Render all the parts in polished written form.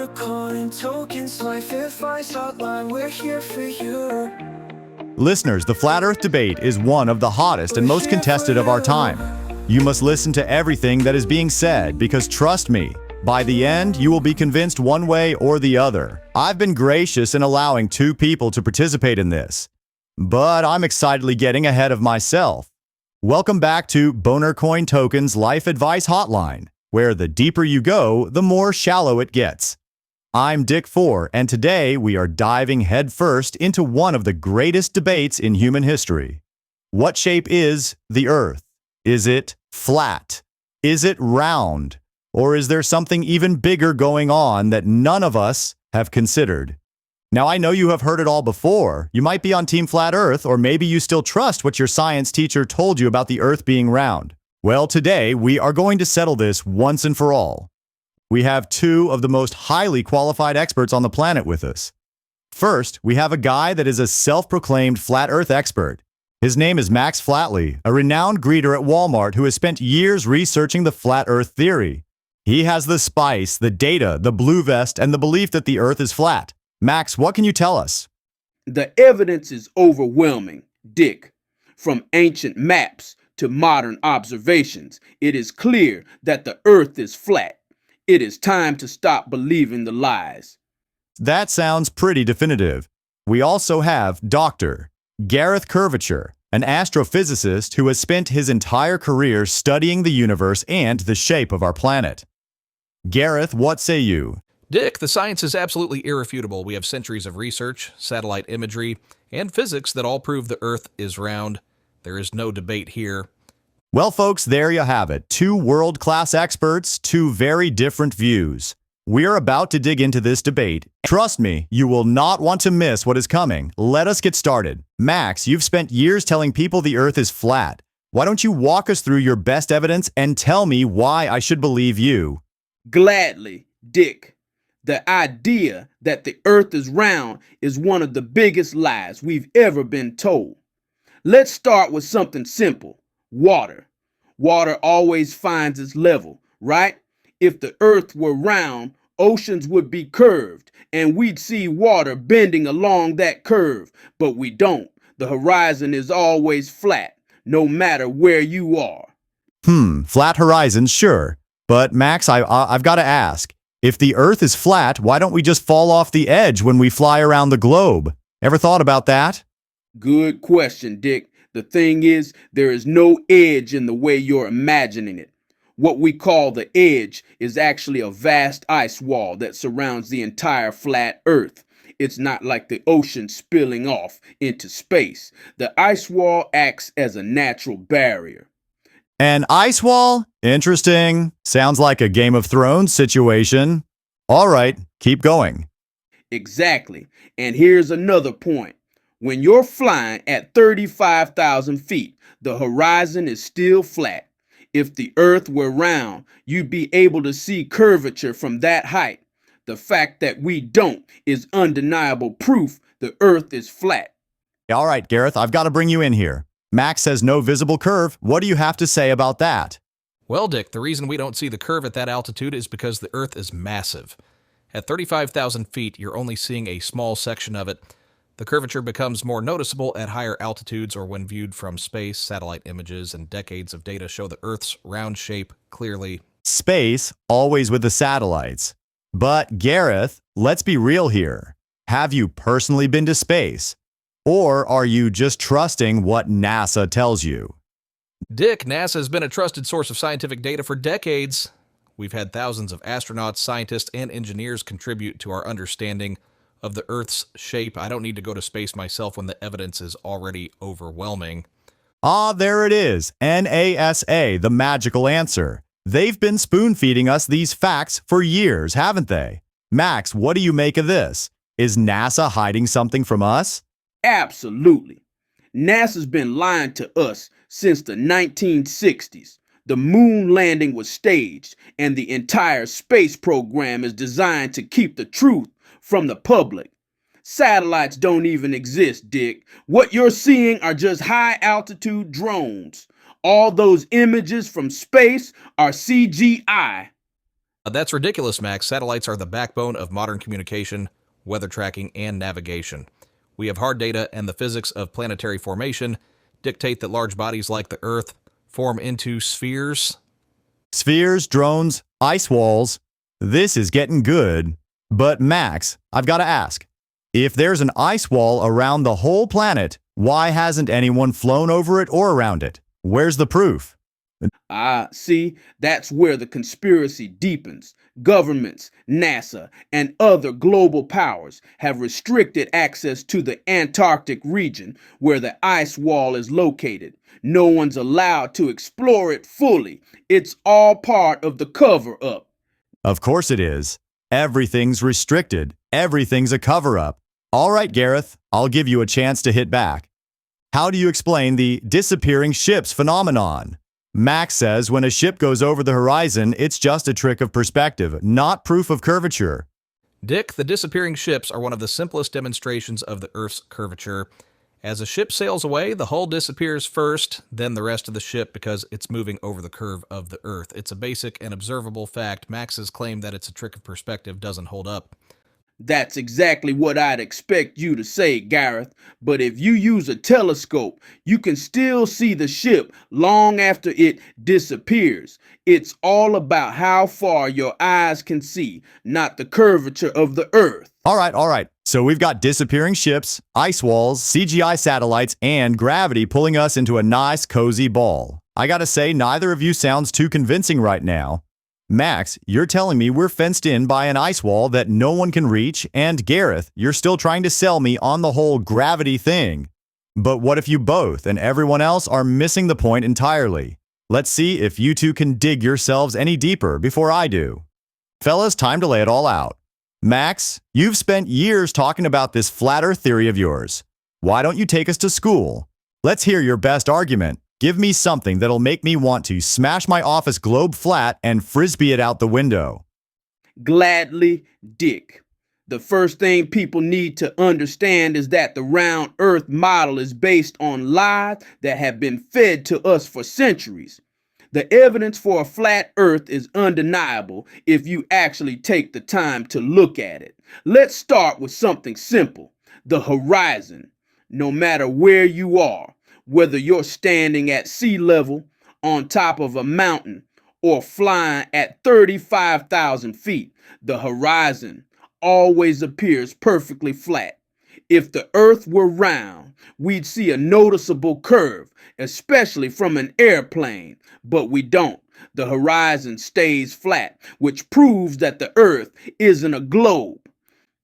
BonerCoinToken Life Advice Hotline, we're here for you. Listeners, the Flat Earth debate is one of the hottest and most contested of our time. You must listen to everything that is being said because trust me, by the end, you will be convinced one way or the other. I've been gracious in allowing 2 people to participate in this, but I'm excitedly getting ahead of myself. Welcome back to BonerCoinToken's Life Advice Hotline, where the deeper you go, the more shallow it gets. I'm Dick Fore, and today we are diving headfirst into one of the greatest debates in human history. What shape is the Earth? Is it flat? Is it round? Or is there something even bigger going on that none of us have considered? Now, I know you have heard it all before. You might be on Team Flat Earth, or maybe you still trust what your science teacher told you about the Earth being round. Well, today we are going to settle this once and for all. We have 2 of the most highly qualified experts on the planet with us. First, we have a guy that is a self-proclaimed Flat Earth expert. His name is Max Flatley, a renowned greeter at Wal-Mart who has spent years researching the Flat Earth theory. He has the spice, the data, the blue vest, and the belief that the Earth is flat. Max, what can you tell us? The evidence is overwhelming, Dick. From ancient maps to modern observations, it is clear that the Earth is flat. It is time to stop believing the lies. That sounds pretty definitive. We also have Dr. Gareth Curvature, an astrophysicist who has spent his entire career studying the universe and the shape of our planet. Gareth, what say you? Dick, the science is absolutely irrefutable. We have centuries of research, satellite imagery, and physics that all prove the Earth is round. There is no debate here. Well, folks, there you have it. 2 world-class experts, 2 very different views. We're about to dig into this debate. Trust me, you will not want to miss what is coming. Let us get started. Max, you've spent years telling people the Earth is flat. Why don't you walk us through your best evidence and tell me why I should believe you? Gladly, Dick. The idea that the Earth is round is one of the biggest lies we've ever been told. Let's start with something simple. Water. Water always finds its level, right? If the Earth were round, oceans would be curved, and we'd see water bending along that curve, but we don't. The horizon is always flat, no matter where you are. Flat horizon, sure. But Max, I've got to ask, if the Earth is flat, why don't we just fall off the edge when we fly around the globe? Ever thought about that? Good question, Dick. The thing is, there is no edge in the way you're imagining it. What we call the edge is actually a vast ice wall that surrounds the entire flat Earth. It's not like the ocean spilling off into space. The ice wall acts as a natural barrier. An ice wall? Interesting. Sounds like a Game of Thrones situation. All right, keep going. Exactly. And here's another point. When you're flying at 35,000 feet, the horizon is still flat. If the Earth were round, you'd be able to see curvature from that height. The fact that we don't is undeniable proof the Earth is flat. All right, Gareth, I've got to bring you in here. Max says no visible curve. What do you have to say about that? Well, Dick, the reason we don't see the curve at that altitude is because the Earth is massive. At 35,000 feet, you're only seeing a small section of it. The curvature becomes more noticeable at higher altitudes or when viewed from space. Satellite images and decades of data show the Earth's round shape clearly. Space, always with the satellites. But Gareth, let's be real here. Have you personally been to space? Or are you just trusting what NASA tells you? Dick, NASA has been a trusted source of scientific data for decades. We've had thousands of astronauts, scientists, and engineers contribute to our understanding of the Earth's shape. I don't need to go to space myself when the evidence is already overwhelming. Ah, there it is. NASA, the magical answer. They've been spoon-feeding us these facts for years, haven't they? Max, what do you make of this? Is NASA hiding something from us? Absolutely. NASA's been lying to us since the 1960s. The moon landing was staged, and the entire space program is designed to keep the truth from the public. Satellites don't even exist, Dick. What you're seeing are just high-altitude drones. All those images from space are CGI. That's ridiculous, Max. Satellites are the backbone of modern communication, weather tracking, and navigation. We have hard data, and the physics of planetary formation dictate that large bodies like the Earth form into spheres. Spheres, drones, ice walls. This is getting good. But Max, I've got to ask. If there's an ice wall around the whole planet, why hasn't anyone flown over it or around it? Where's the proof? See, that's where the conspiracy deepens. Governments, NASA, and other global powers have restricted access to the Antarctic region where the ice wall is located. No one's allowed to explore it fully. It's all part of the cover-up. Of course it is. Everything's restricted. Everything's a cover-up. All right, Gareth, I'll give you a chance to hit back. How do you explain the disappearing ships phenomenon? Max says when a ship goes over the horizon, it's just a trick of perspective, not proof of curvature. Dick, the disappearing ships are one of the simplest demonstrations of the Earth's curvature. As a ship sails away, the hull disappears first, then the rest of the ship because it's moving over the curve of the Earth. It's a basic and observable fact. Max's claim that it's a trick of perspective doesn't hold up. That's exactly what I'd expect you to say, Gareth. But if you use a telescope, you can still see the ship long after it disappears. It's all about how far your eyes can see, not the curvature of the Earth. All right. So we've got disappearing ships, ice walls, CGI satellites, and gravity pulling us into a nice, cozy ball. I gotta say, neither of you sounds too convincing right now. Max, you're telling me we're fenced in by an ice wall that no one can reach, and Gareth, you're still trying to sell me on the whole gravity thing. But what if you both and everyone else are missing the point entirely? Let's see if you two can dig yourselves any deeper before I do. Fellas, time to lay it all out. Max, you've spent years talking about this flat earth theory of yours. Why don't you take us to school? Let's hear your best argument. Give me something that'll make me want to smash my office globe flat and frisbee it out the window. Gladly, Dick. The first thing people need to understand is that the round earth model is based on lies that have been fed to us for centuries. The evidence for a flat earth is undeniable if you actually take the time to look at it. Let's start with something simple, the horizon. No matter where you are, whether you're standing at sea level, on top of a mountain, or flying at 35,000 feet, the horizon always appears perfectly flat. If the earth were round, we'd see a noticeable curve, especially from an airplane, but we don't. The horizon stays flat, which proves that the earth isn't a globe.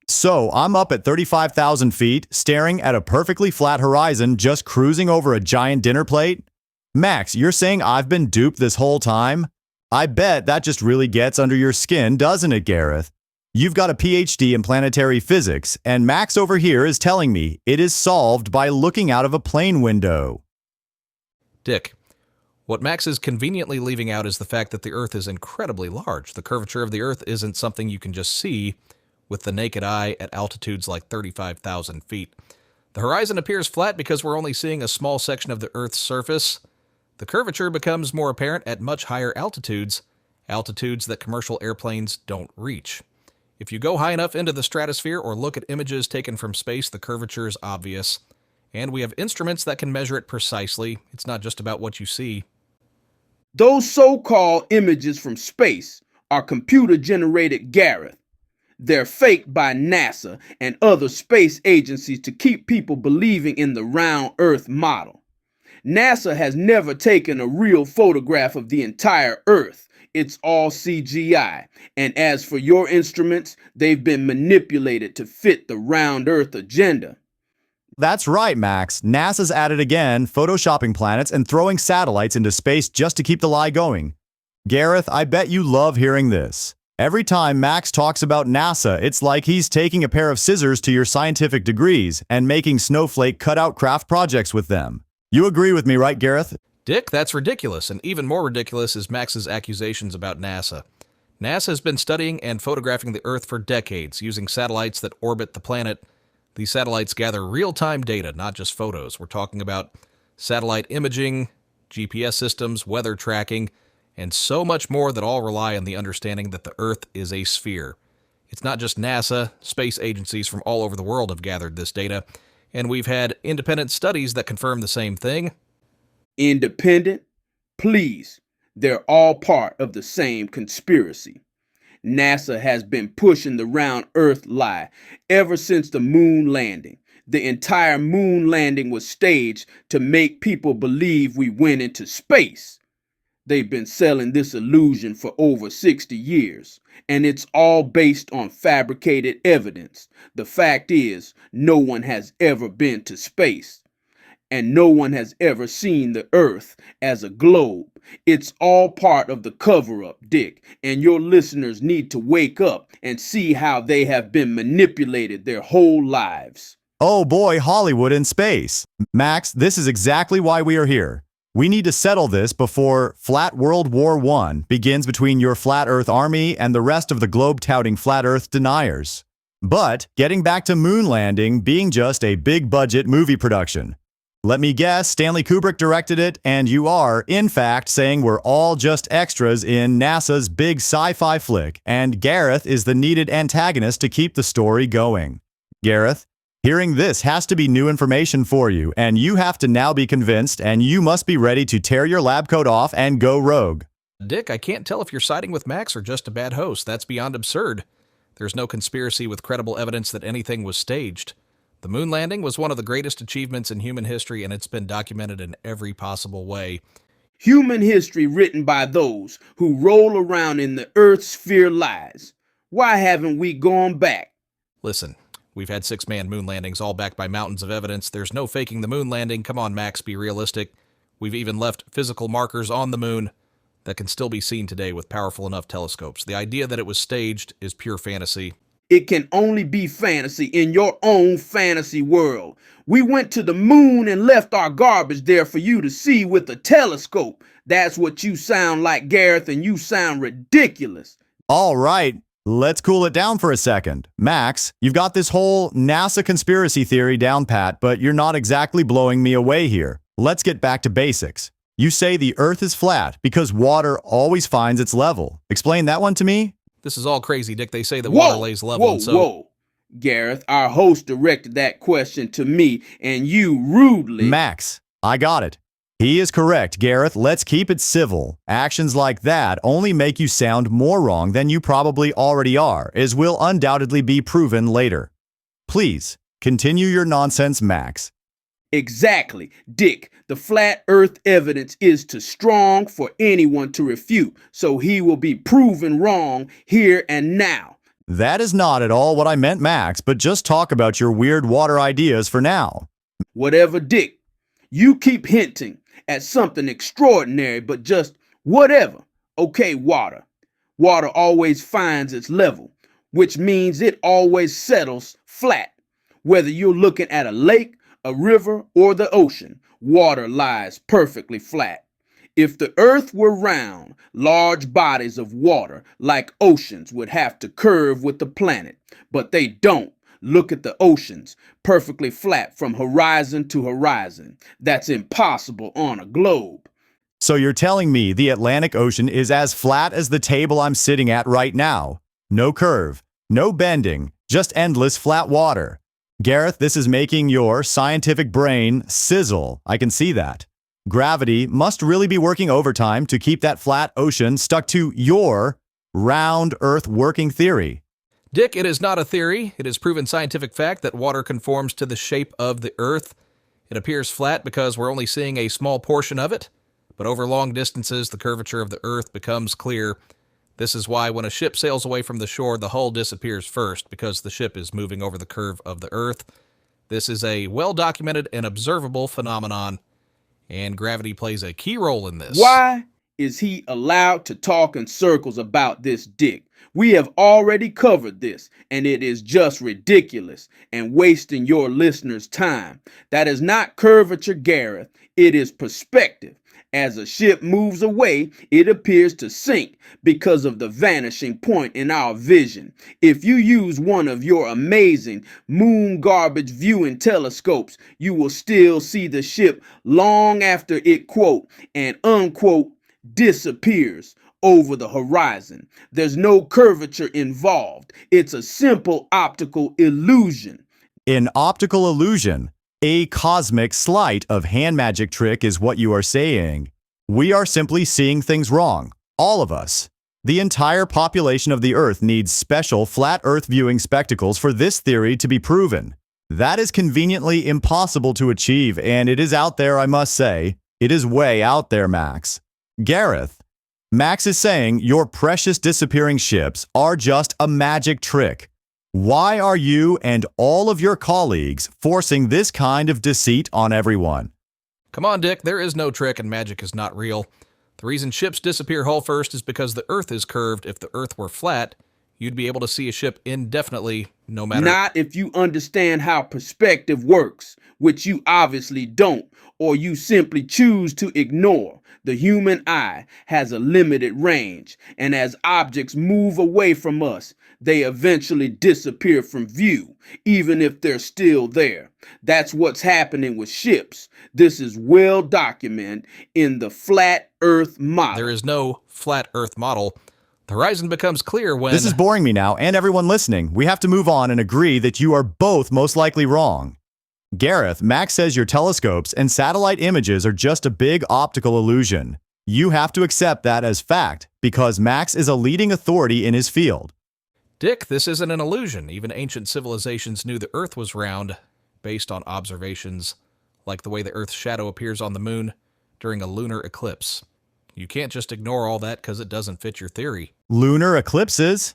So I'm up at 35,000 feet, staring at a perfectly flat horizon, just cruising over a giant dinner plate? Max, you're saying I've been duped this whole time? I bet that just really gets under your skin, doesn't it, Gareth? You've got a PhD in planetary physics, and Max over here is telling me it is solved by looking out of a plane window. Dick, what Max is conveniently leaving out is the fact that the Earth is incredibly large. The curvature of the Earth isn't something you can just see with the naked eye at altitudes like 35,000 feet. The horizon appears flat because we're only seeing a small section of the Earth's surface. The curvature becomes more apparent at much higher altitudes, altitudes that commercial airplanes don't reach. If you go high enough into the stratosphere or look at images taken from space, the curvature is obvious. And we have instruments that can measure it precisely. It's not just about what you see. Those so-called images from space are computer-generated, Gareth. They're faked by NASA and other space agencies to keep people believing in the round Earth model. NASA has never taken a real photograph of the entire Earth. It's all CGI. And as for your instruments, they've been manipulated to fit the round Earth agenda. That's right, Max. NASA's at it again, photoshopping planets and throwing satellites into space just to keep the lie going. Gareth, I bet you love hearing this. Every time Max talks about NASA, it's like he's taking a pair of scissors to your scientific degrees and making snowflake cutout craft projects with them. You agree with me, right, Gareth? Dick, that's ridiculous, and even more ridiculous is Max's accusations about NASA. NASA has been studying and photographing the Earth for decades using satellites that orbit the planet. These satellites gather real-time data, not just photos. We're talking about satellite imaging, GPS systems, weather tracking, and so much more that all rely on the understanding that the Earth is a sphere. It's not just NASA, space agencies from all over the world have gathered this data, and we've had independent studies that confirm the same thing. Independent? Please, they're all part of the same conspiracy. NASA has been pushing the round Earth lie ever since the moon landing. The entire moon landing was staged to make people believe we went into space. They've been selling this illusion for over 60 years, and it's all based on fabricated evidence. The fact is, no one has ever been to space, and no one has ever seen the Earth as a globe. It's all part of the cover-up, Dick, and your listeners need to wake up and see how they have been manipulated their whole lives. Oh boy, Hollywood in space. Max, this is exactly why we are here. We need to settle this before Flat World War I begins between your Flat Earth army and the rest of the globe-touting Flat Earth deniers. But getting back to moon landing being just a big-budget movie production. Let me guess, Stanley Kubrick directed it, and you are, in fact, saying we're all just extras in NASA's big sci-fi flick, and Gareth is the needed antagonist to keep the story going. Gareth, hearing this has to be new information for you, and you have to now be convinced, and you must be ready to tear your lab coat off and go rogue. Dick, I can't tell if you're siding with Max or just a bad host. That's beyond absurd. There's no conspiracy with credible evidence that anything was staged. The moon landing was one of the greatest achievements in human history, and it's been documented in every possible way. Human history written by those who roll around in the Earth's sphere lies. Why haven't we gone back? Listen, we've had 6-man moon landings all backed by mountains of evidence. There's no faking the moon landing. Come on, Max, be realistic. We've even left physical markers on the moon that can still be seen today with powerful enough telescopes. The idea that it was staged is pure fantasy. It can only be fantasy in your own fantasy world. We went to the moon and left our garbage there for you to see with a telescope. That's what you sound like, Gareth, and you sound ridiculous. All right, let's cool it down for a second. Max, you've got this whole NASA conspiracy theory down pat, but you're not exactly blowing me away here. Let's get back to basics. You say the Earth is flat because water always finds its level. Explain that one to me. This is all crazy, Dick. They say the water lays level, Whoa. Gareth, our host directed that question to me, and you rudely... Max, I got it. He is correct, Gareth. Let's keep it civil. Actions like that only make you sound more wrong than you probably already are, as will undoubtedly be proven later. Please, continue your nonsense, Max. Exactly. Dick, the flat earth evidence is too strong for anyone to refute, so he will be proven wrong here and now. That is not at all what I meant, Max, but just talk about your weird water ideas for now. Whatever, Dick. You keep hinting at something extraordinary, but just whatever. Okay, water. Water always finds its level, which means it always settles flat. Whether you're looking at a lake, a river, or the ocean, water lies perfectly flat. If the earth were round, large bodies of water, like oceans, would have to curve with the planet, but they don't. Look at the oceans, perfectly flat from horizon to horizon. That's impossible on a globe. So you're telling me the Atlantic Ocean is as flat as the table I'm sitting at right now? No curve, no bending, just endless flat water. Gareth, this is making your scientific brain sizzle. I can see that. Gravity must really be working overtime to keep that flat ocean stuck to your round Earth working theory. Dick, it is not a theory. It is proven scientific fact that water conforms to the shape of the Earth. It appears flat because we're only seeing a small portion of it, but over long distances, the curvature of the Earth becomes clear. This is why when a ship sails away from the shore, the hull disappears first, because the ship is moving over the curve of the Earth. This is a well-documented and observable phenomenon, and gravity plays a key role in this. Why is he allowed to talk in circles about this, Dick? We have already covered this, and it is just ridiculous and wasting your listeners' time. That is not curvature, Gareth. It is perspective. As a ship moves away, it appears to sink because of the vanishing point in our vision. If you use one of your amazing moon garbage viewing telescopes, you will still see the ship long after it, quote and unquote, disappears over the horizon. There's no curvature involved. It's a simple optical illusion. An optical illusion, a cosmic sleight of hand magic trick is what you are saying. We are simply seeing things wrong. All of us. The entire population of the Earth needs special flat Earth viewing spectacles for this theory to be proven. That is conveniently impossible to achieve, and it is out there, I must say. It is way out there, Max. Gareth, Max is saying your precious disappearing ships are just a magic trick. Why are you and all of your colleagues forcing this kind of deceit on everyone? Come on, Dick, there is no trick and magic is not real. The reason ships disappear hull first is because the Earth is curved. If the Earth were flat, you'd be able to see a ship indefinitely, no matter... Not if you understand how perspective works, which you obviously don't, or you simply choose to ignore. The human eye has a limited range, and as objects move away from us, they eventually disappear from view, even if they're still there. That's what's happening with ships. This is well documented in the flat Earth model. There is no flat Earth model. The horizon becomes clear when... This is boring me now, and everyone listening. We have to move on and agree that you are both most likely wrong. Gareth, Max says your telescopes and satellite images are just a big optical illusion. You have to accept that as fact, because Max is a leading authority in his field. Dick, this isn't an illusion. Even ancient civilizations knew the Earth was round, based on observations, like the way the Earth's shadow appears on the moon during a lunar eclipse. You can't just ignore all that because it doesn't fit your theory. Lunar eclipses?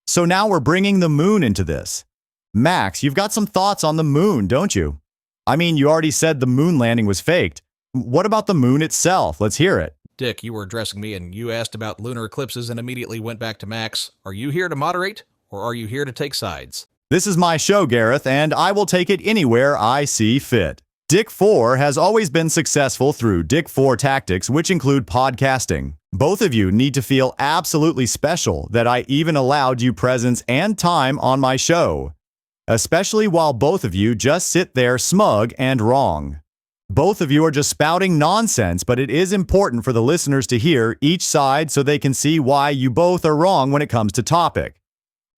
So now we're bringing the moon into this. Max, you've got some thoughts on the moon, don't you? I mean, you already said the moon landing was faked. What about the moon itself? Let's hear it. Dick, you were addressing me and you asked about lunar eclipses and immediately went back to Max. Are you here to moderate or are you here to take sides? This is my show, Gareth, and I will take it anywhere I see fit. Dick Fore has always been successful through Dick Fore tactics, which include podcasting. Both of you need to feel absolutely special that I even allowed you presence and time on my show, especially while both of you just sit there smug and wrong. Both of you are just spouting nonsense, but it is important for the listeners to hear each side so they can see why you both are wrong when it comes to topic.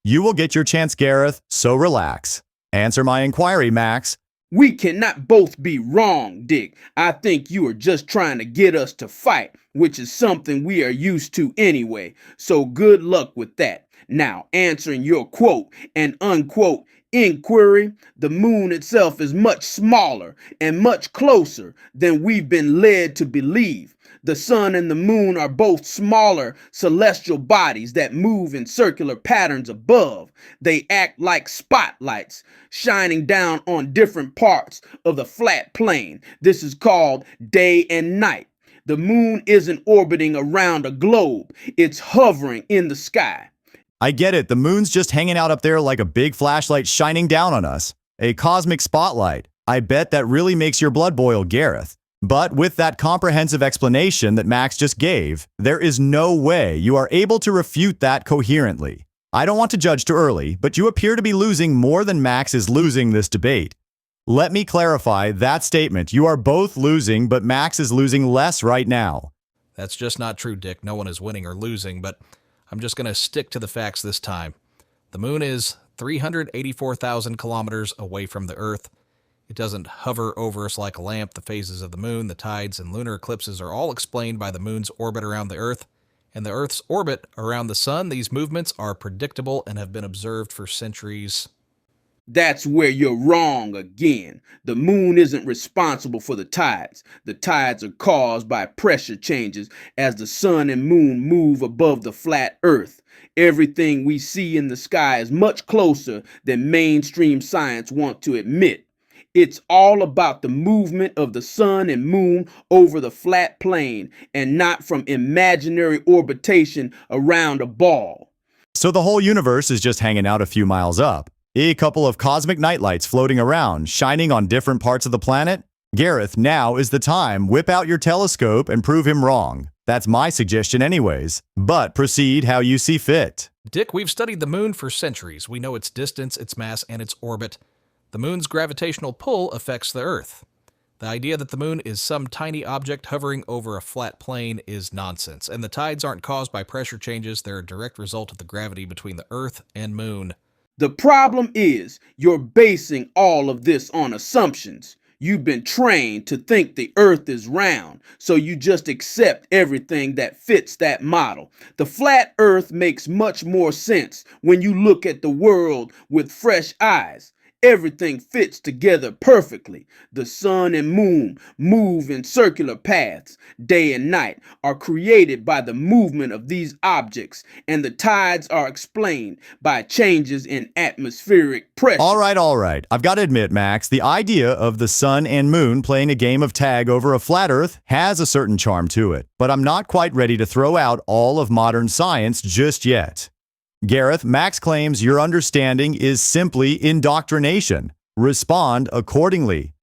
You will get your chance, Gareth, so relax. Answer my inquiry, Max. We cannot both be wrong, Dick. I think you are just trying to get us to fight, which is something we are used to anyway. So good luck with that. Now, answering your quote and unquote inquiry, the moon itself is much smaller and much closer than we've been led to believe. The sun and the moon are both smaller celestial bodies that move in circular patterns above. They act like spotlights, shining down on different parts of the flat plane. This is called day and night. The moon isn't orbiting around a globe. It's hovering in the sky. I get it. The moon's just hanging out up there like a big flashlight shining down on us. A cosmic spotlight. I bet that really makes your blood boil, Gareth. But with that comprehensive explanation that Max just gave, there is no way you are able to refute that coherently. I don't want to judge too early, but you appear to be losing more than Max is losing this debate. Let me clarify that statement. You are both losing, but Max is losing less right now. That's just not true, Dick. No one is winning or losing, but I'm just going to stick to the facts this time. The moon is 384,000 kilometers away from the Earth. It doesn't hover over us like a lamp. The phases of the moon, the tides, and lunar eclipses are all explained by the moon's orbit around the Earth. And the Earth's orbit around the sun, these movements are predictable and have been observed for centuries. That's where you're wrong again. The moon isn't responsible for the tides. The tides are caused by pressure changes as the sun and moon move above the flat Earth. Everything we see in the sky is much closer than mainstream science want to admit. It's all about the movement of the sun and moon over the flat plane and not from imaginary orbitation around a ball. So the whole universe is just hanging out a few miles up. A couple of cosmic nightlights floating around, shining on different parts of the planet? Gareth, now is the time. Whip out your telescope and prove him wrong. That's my suggestion anyways. But proceed how you see fit. Dick, we've studied the moon for centuries. We know its distance, its mass, and its orbit. The moon's gravitational pull affects the Earth. The idea that the moon is some tiny object hovering over a flat plane is nonsense, and the tides aren't caused by pressure changes, they're a direct result of the gravity between the Earth and moon. The problem is you're basing all of this on assumptions. You've been trained to think the earth is round, so you just accept everything that fits that model. The flat earth makes much more sense when you look at the world with fresh eyes. Everything fits together perfectly. The sun and moon move in circular paths. Day and night are created by the movement of these objects, and the tides are explained by changes in atmospheric pressure. All right. I've got to admit, Max, the idea of the sun and moon playing a game of tag over a flat earth has a certain charm to it, but I'm not quite ready to throw out all of modern science just yet. Gareth, Max claims your understanding is simply indoctrination. Respond accordingly.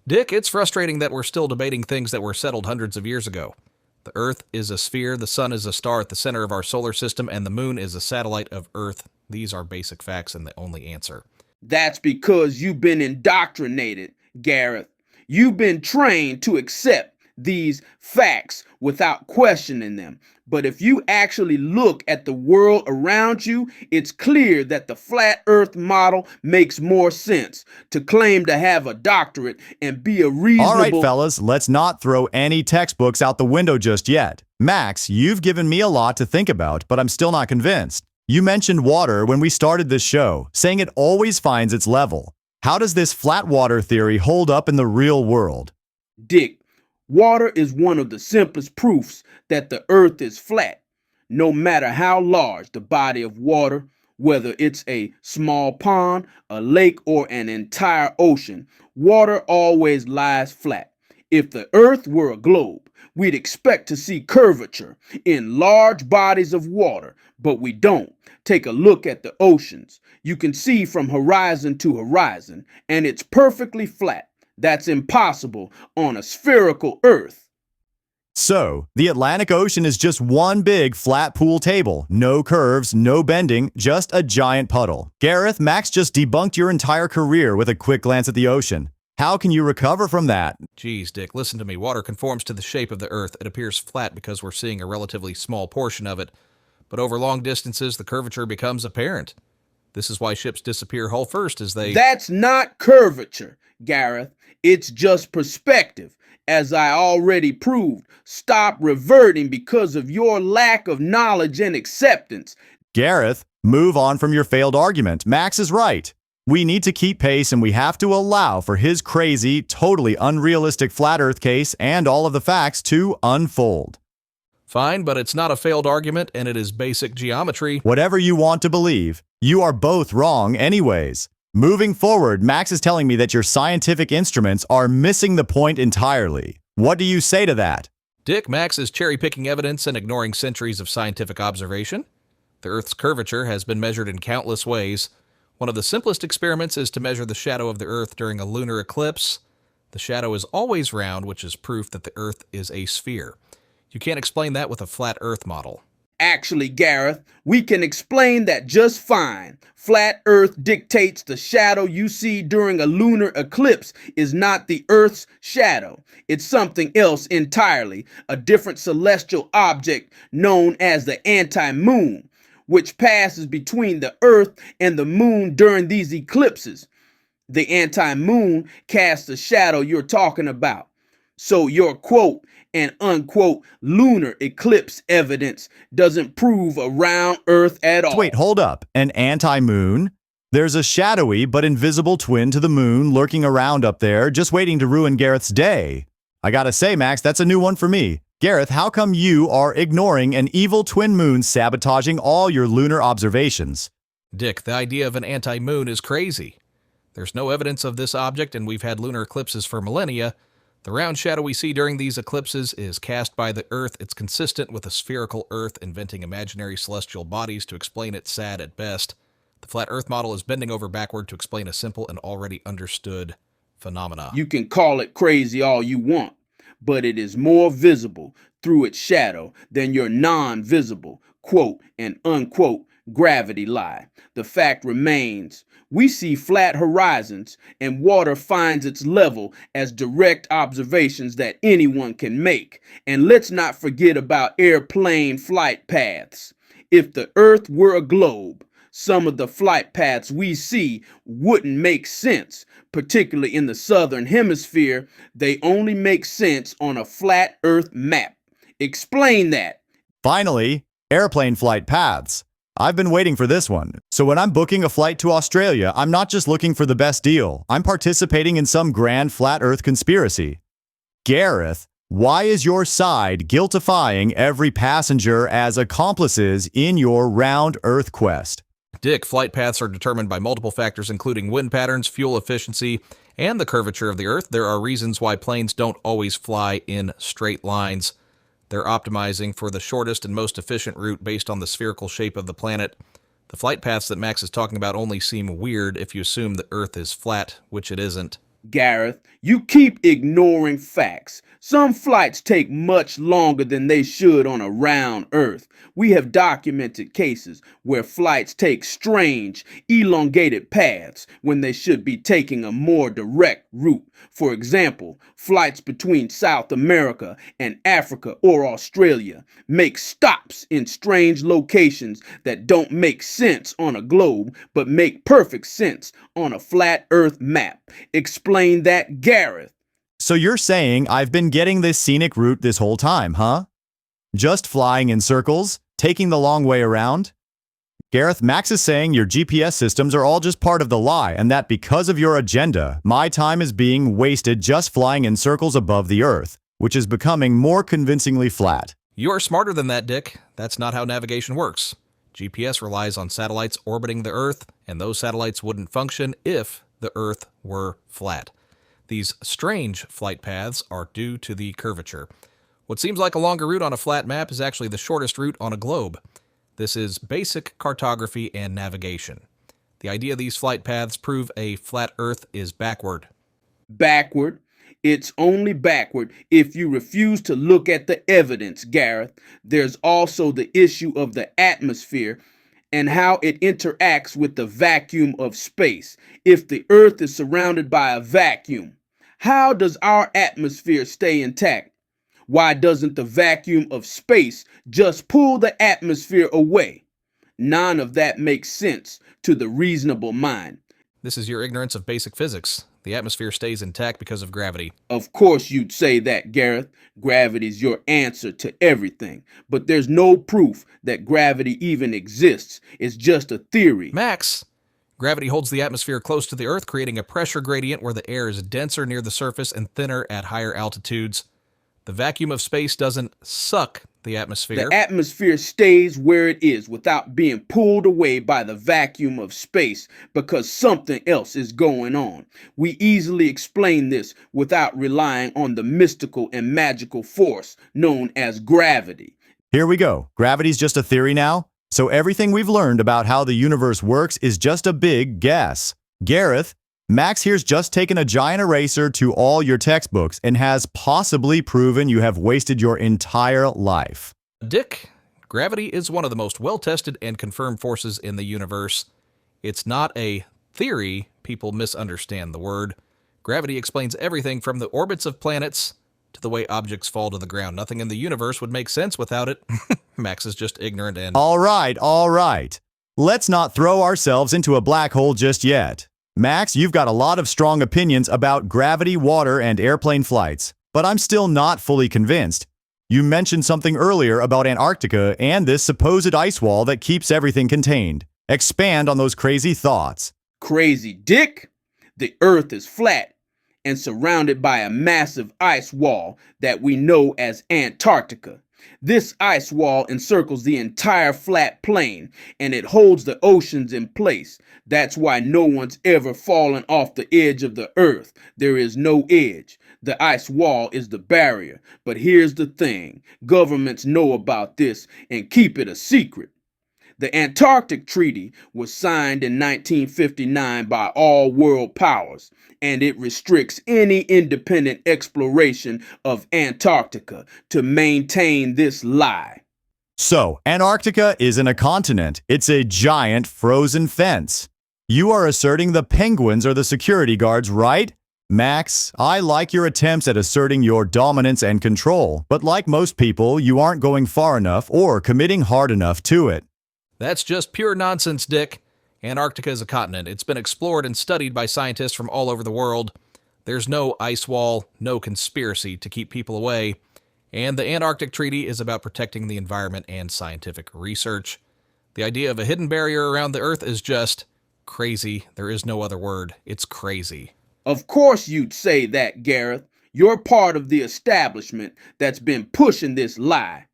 Dick, it's frustrating that we're still debating things that were settled hundreds of years ago. The Earth is a sphere, the sun is a star at the center of our solar system, and the moon is a satellite of Earth. These are basic facts and the only answer. That's because you've been indoctrinated, Gareth. You've been trained to accept these facts without questioning them. But if you actually look at the world around you, it's clear that the flat earth model makes more sense. To claim to have a doctorate and be a reasonable... All right, fellas, let's not throw any textbooks out the window just yet. Max, you've given me a lot to think about, but I'm still not convinced. You mentioned water when we started this show, saying it always finds its level. How does this flat water theory hold up in the real world? Dick, water is one of the simplest proofs that the earth is flat. No matter how large the body of water, whether it's a small pond, a lake, or an entire ocean, water always lies flat. If the earth were a globe, we'd expect to see curvature in large bodies of water, but we don't. Take a look at the oceans. You can see from horizon to horizon, and it's perfectly flat. That's impossible on a spherical earth. So, the Atlantic Ocean is just one big flat pool table. No curves, no bending, just a giant puddle. Gareth, Max just debunked your entire career with a quick glance at the ocean. How can you recover from that? Geez, Dick, listen to me. Water conforms to the shape of the Earth. It appears flat because we're seeing a relatively small portion of it. But over long distances, the curvature becomes apparent. This is why ships disappear hull first as they... That's not curvature, Gareth. It's just perspective. As I already proved, stop reverting because of your lack of knowledge and acceptance. Gareth, move on from your failed argument. Max is right. We need to keep pace and we have to allow for his crazy, totally unrealistic flat earth case and all of the facts to unfold. Fine, but it's not a failed argument and it is basic geometry. Whatever you want to believe, you are both wrong anyways. Moving forward, Max is telling me that your scientific instruments are missing the point entirely. What do you say to that? Dick, Max is cherry-picking evidence and ignoring centuries of scientific observation. The Earth's curvature has been measured in countless ways. One of the simplest experiments is to measure the shadow of the Earth during a lunar eclipse. The shadow is always round, which is proof that the Earth is a sphere. You can't explain that with a flat Earth model. Actually, Gareth, we can explain that just fine. Flat Earth dictates the shadow you see during a lunar eclipse is not the Earth's shadow. It's something else entirely, a different celestial object known as the anti-moon, which passes between the Earth and the moon during these eclipses. The anti-moon casts the shadow you're talking about. So your quote and unquote lunar eclipse evidence doesn't prove a round Earth at all. Wait, hold up. An anti-moon? There's a shadowy but invisible twin to the moon lurking around up there, just waiting to ruin Gareth's day. I gotta say, Max, that's a new one for me. Gareth, how come you are ignoring an evil twin moon sabotaging all your lunar observations? Dick, the idea of an anti-moon is crazy. There's no evidence of this object, and we've had lunar eclipses for millennia. The round shadow we see during these eclipses is cast by the Earth. It's consistent with a spherical Earth inventing imaginary celestial bodies to explain it sad at best. The flat Earth model is bending over backward to explain a simple and already understood phenomena. You can call it crazy all you want, but it is more visible through its shadow than your non-visible quote and unquote gravity lie. The fact remains, we see flat horizons and water finds its level as direct observations that anyone can make. And let's not forget about airplane flight paths. If the Earth were a globe, some of the flight paths we see wouldn't make sense, particularly in the southern hemisphere. They only make sense on a flat Earth map. Explain that. Finally, airplane flight paths. I've been waiting for this one. So when I'm booking a flight to Australia, I'm not just looking for the best deal. I'm participating in some grand flat Earth conspiracy. Gareth, why is your side guiltifying every passenger as accomplices in your round Earth quest? Dick, flight paths are determined by multiple factors including wind patterns, fuel efficiency, and the curvature of the Earth. There are reasons why planes don't always fly in straight lines. They're optimizing for the shortest and most efficient route based on the spherical shape of the planet. The flight paths that Max is talking about only seem weird if you assume the Earth is flat, which it isn't. Gareth, you keep ignoring facts. Some flights take much longer than they should on a round Earth. We have documented cases where flights take strange, elongated paths when they should be taking a more direct route. For example, flights between South America and Africa or Australia make stops in strange locations that don't make sense on a globe, but make perfect sense on a flat Earth map. Explain that, Gareth. So you're saying I've been getting this scenic route this whole time, huh? Just flying in circles, taking the long way around? Gareth, Max is saying your GPS systems are all just part of the lie and that because of your agenda, my time is being wasted just flying in circles above the Earth, which is becoming more convincingly flat. You're smarter than that, Dick. That's not how navigation works. GPS relies on satellites orbiting the Earth, and those satellites wouldn't function if the Earth were flat. These strange flight paths are due to the curvature. What seems like a longer route on a flat map is actually the shortest route on a globe. This is basic cartography and navigation. The idea these flight paths prove a flat Earth is backward. Backward? It's only backward if you refuse to look at the evidence, Gareth. There's also the issue of the atmosphere and how it interacts with the vacuum of space. If the Earth is surrounded by a vacuum, how does our atmosphere stay intact? Why doesn't the vacuum of space just pull the atmosphere away? None of that makes sense to the reasonable mind. This is your ignorance of basic physics. The atmosphere stays intact because of gravity. Of course you'd say that, Gareth. Gravity's your answer to everything. But there's no proof that gravity even exists. It's just a theory. Max, gravity holds the atmosphere close to the Earth, creating a pressure gradient where the air is denser near the surface and thinner at higher altitudes. The vacuum of space doesn't suck the atmosphere. The atmosphere stays where it is without being pulled away by the vacuum of space because something else is going on. We easily explain this without relying on the mystical and magical force known as gravity. Here we go. Gravity's just a theory now? So everything we've learned about how the universe works is just a big guess. Gareth, Max here's just taken a giant eraser to all your textbooks and has possibly proven you have wasted your entire life. Dick, gravity is one of the most well-tested and confirmed forces in the universe. It's not a theory. People misunderstand the word. Gravity explains everything from the orbits of planets to the way objects fall to the ground. Nothing in the universe would make sense without it. Max is just ignorant and... All right. Let's not throw ourselves into a black hole just yet. Max, you've got a lot of strong opinions about gravity, water, and airplane flights, but I'm still not fully convinced. You mentioned something earlier about Antarctica and this supposed ice wall that keeps everything contained. Expand on those crazy thoughts. Crazy, Dick? The Earth is flat and surrounded by a massive ice wall that we know as Antarctica. This ice wall encircles the entire flat plain, and it holds the oceans in place. That's why no one's ever fallen off the edge of the Earth. There is no edge. The ice wall is the barrier. But here's the thing. Governments know about this and keep it a secret. The Antarctic Treaty was signed in 1959 by all world powers, and it restricts any independent exploration of Antarctica to maintain this lie. So, Antarctica isn't a continent, it's a giant frozen fence. You are asserting the penguins are the security guards, right? Max, I like your attempts at asserting your dominance and control, but like most people, you aren't going far enough or committing hard enough to it. That's just pure nonsense, Dick. Antarctica is a continent. It's been explored and studied by scientists from all over the world. There's no ice wall, no conspiracy to keep people away. And the Antarctic Treaty is about protecting the environment and scientific research. The idea of a hidden barrier around the Earth is just crazy. There is no other word. It's crazy. Of course you'd say that, Gareth. You're part of the establishment that's been pushing this lie.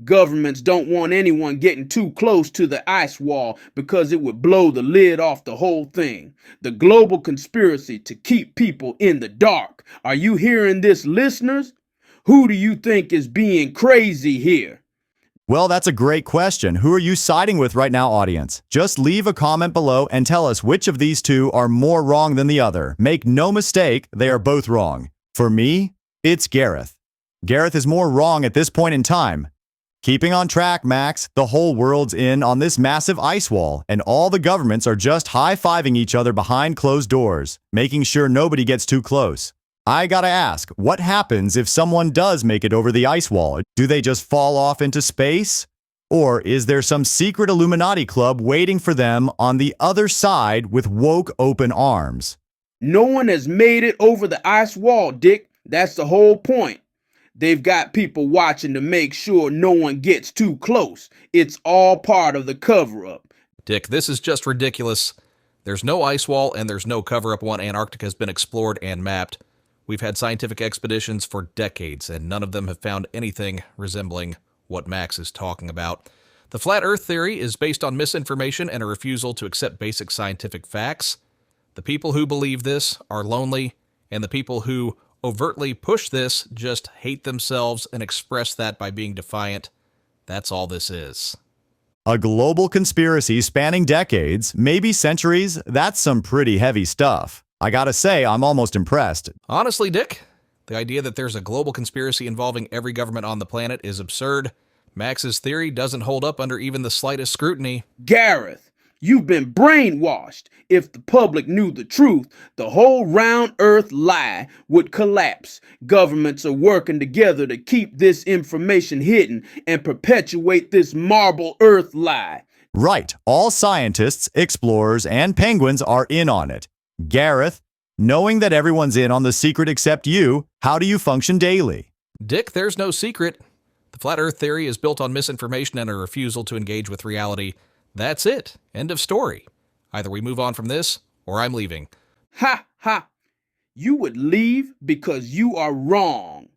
Governments don't want anyone getting too close to the ice wall because it would blow the lid off the whole thing. The global conspiracy to keep people in the dark. Are you hearing this, listeners? Who do you think is being crazy here? Well, that's a great question. Who are you siding with right now, audience? Just leave a comment below and tell us which of these two are more wrong than the other. Make no mistake, they are both wrong. For me, it's Gareth. Gareth is more wrong at this point in time. Keeping on track, Max, the whole world's in on this massive ice wall, and all the governments are just high-fiving each other behind closed doors, making sure nobody gets too close. I gotta ask, what happens if someone does make it over the ice wall? Do they just fall off into space? Or is there some secret Illuminati club waiting for them on the other side with woke open arms? No one has made it over the ice wall, Dick. That's the whole point. They've got people watching to make sure no one gets too close. It's all part of the cover-up. Dick, this is just ridiculous. There's no ice wall and there's no cover-up once Antarctica has been explored and mapped. We've had scientific expeditions for decades, and none of them have found anything resembling what Max is talking about. The flat Earth theory is based on misinformation and a refusal to accept basic scientific facts. The people who believe this are lonely, and the people who overtly push this just hate themselves and express that by being defiant. That's all this is. A global conspiracy spanning decades, maybe centuries, that's some pretty heavy stuff. I gotta say, I'm almost impressed. Honestly, Dick, the idea that there's a global conspiracy involving every government on the planet is absurd. Max's theory doesn't hold up under even the slightest scrutiny. Gareth, you've been brainwashed. If the public knew the truth, the whole round earth lie would collapse. Governments are working together to keep this information hidden and perpetuate this marble earth lie. Right, all scientists, explorers, and penguins are in on it. Gareth, knowing that everyone's in on the secret except you, how do you function daily? Dick, there's no secret. The flat earth theory is built on misinformation and a refusal to engage with reality. That's it. End of story. Either we move on from this, or I'm leaving. Ha ha! You would leave because you are wrong.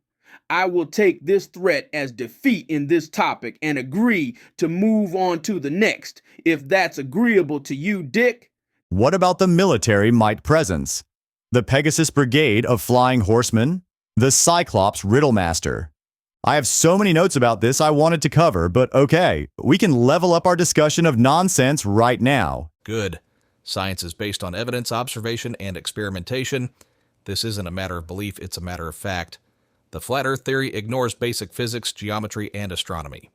I will take this threat as defeat in this topic and agree to move on to the next, if that's agreeable to you, Dick. What about the military might presence? The Pegasus Brigade of Flying Horsemen? The Cyclops Riddlemaster? I have so many notes about this I wanted to cover, but okay, we can level up our discussion of nonsense right now. Good. Science is based on evidence, observation, and experimentation. This isn't a matter of belief, it's a matter of fact. The flat earth theory ignores basic physics, geometry, and astronomy.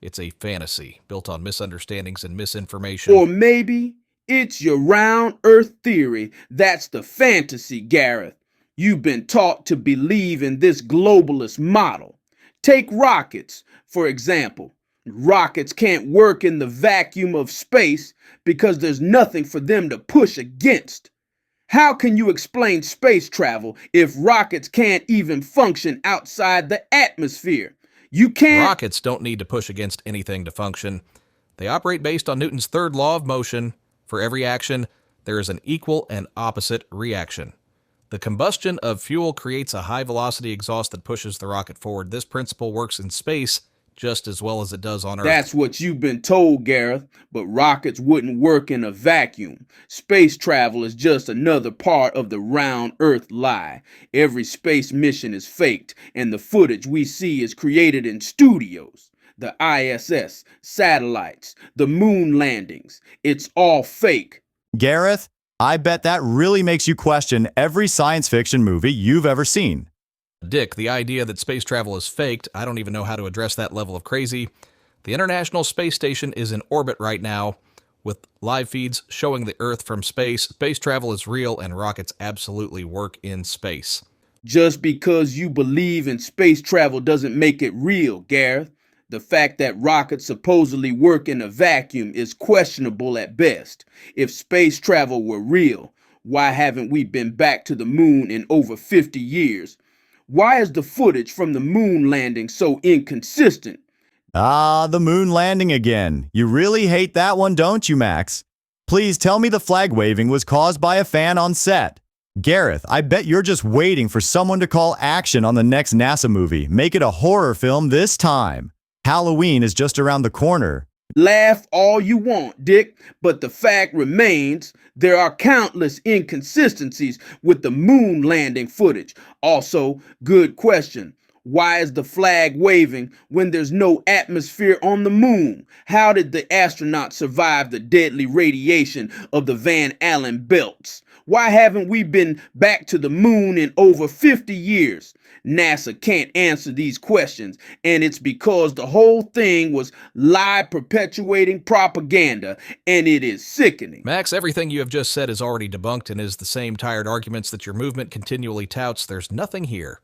It's a fantasy built on misunderstandings and misinformation. Or maybe it's your round earth theory that's the fantasy, Gareth. You've been taught to believe in this globalist model. Take rockets, for example. Rockets can't work in the vacuum of space because there's nothing for them to push against. How can you explain space travel if rockets can't even function outside the atmosphere? You can't. Rockets don't need to push against anything to function. They operate based on Newton's third law of motion. For every action, there is an equal and opposite reaction. The combustion of fuel creates a high-velocity exhaust that pushes the rocket forward. This principle works in space just as well as it does on Earth. That's what you've been told, Gareth, but rockets wouldn't work in a vacuum. Space travel is just another part of the round Earth lie. Every space mission is faked, and the footage we see is created in studios. The ISS, satellites, the moon landings, it's all fake. Gareth, I bet that really makes you question every science fiction movie you've ever seen. Dick, the idea that space travel is faked, I don't even know how to address that level of crazy. The International Space Station is in orbit right now, with live feeds showing the Earth from space. Space travel is real, and rockets absolutely work in space. Just because you believe in space travel doesn't make it real, Gareth. The fact that rockets supposedly work in a vacuum is questionable at best. If space travel were real, why haven't we been back to the moon in over 50 years? Why is the footage from the moon landing so inconsistent? Ah, the moon landing again. You really hate that one, don't you, Max? Please tell me the flag waving was caused by a fan on set. Gareth, I bet you're just waiting for someone to call action on the next NASA movie. Make it a horror film this time. Halloween is just around the corner. Laugh all you want, Dick, but the fact remains there are countless inconsistencies with the moon landing footage. Also, good question. Why is the flag waving when there's no atmosphere on the moon? How did the astronauts survive the deadly radiation of the Van Allen belts? Why haven't we been back to the moon in over 50 years? NASA can't answer these questions, and it's because the whole thing was lie perpetuating propaganda, and it is sickening. Max, everything you have just said is already debunked and is the same tired arguments that your movement continually touts. There's nothing here.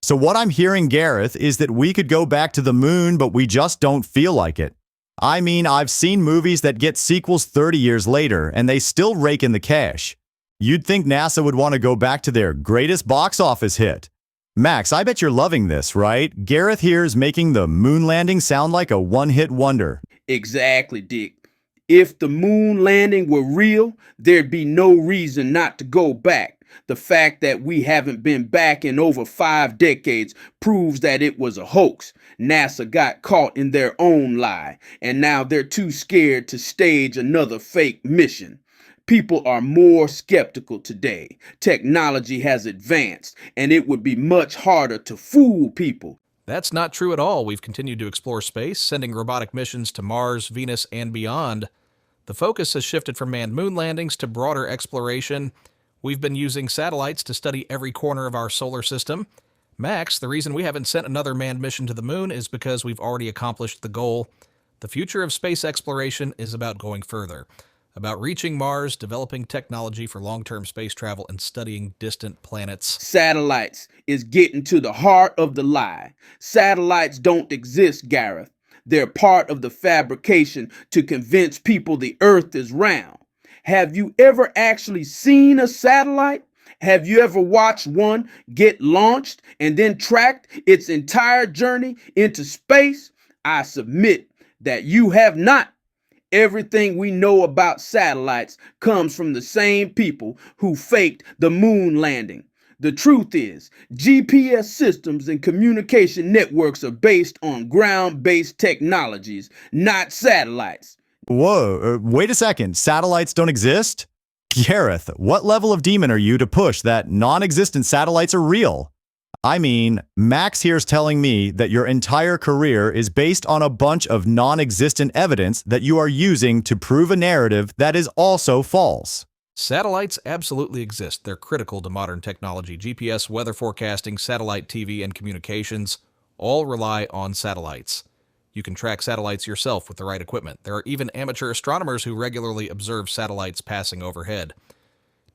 So what I'm hearing, Gareth, is that we could go back to the moon, but we just don't feel like it. I mean, I've seen movies that get sequels 30 years later, and they still rake in the cash. You'd think NASA would want to go back to their greatest box office hit. Max, I bet you're loving this, right? Gareth here is making the moon landing sound like a one-hit wonder. Exactly, Dick. If the moon landing were real, there'd be no reason not to go back. The fact that we haven't been back in over 5 decades proves that it was a hoax. NASA got caught in their own lie, and now they're too scared to stage another fake mission. People are more skeptical today. Technology has advanced, and it would be much harder to fool people. That's not true at all. We've continued to explore space, sending robotic missions to Mars, Venus, and beyond. The focus has shifted from manned moon landings to broader exploration. We've been using satellites to study every corner of our solar system. Max, the reason we haven't sent another manned mission to the moon is because we've already accomplished the goal. The future of space exploration is about going further, about reaching Mars, developing technology for long-term space travel, and studying distant planets. Satellites is getting to the heart of the lie. Satellites don't exist, Gareth. They're part of the fabrication to convince people the Earth is round. Have you ever actually seen a satellite? Have you ever watched one get launched and then tracked its entire journey into space? I submit that you have not. Everything we know about satellites comes from the same people who faked the moon landing. The truth is, GPS systems and communication networks are based on ground-based technologies, not satellites. Whoa, wait a second. Satellites don't exist? Gareth, what level of demon are you to push that non-existent satellites are real? I mean, Max here's telling me that your entire career is based on a bunch of non-existent evidence that you are using to prove a narrative that is also false. Satellites absolutely exist. They're critical to modern technology. GPS, weather forecasting, satellite TV, and communications all rely on satellites. You can track satellites yourself with the right equipment. There are even amateur astronomers who regularly observe satellites passing overhead.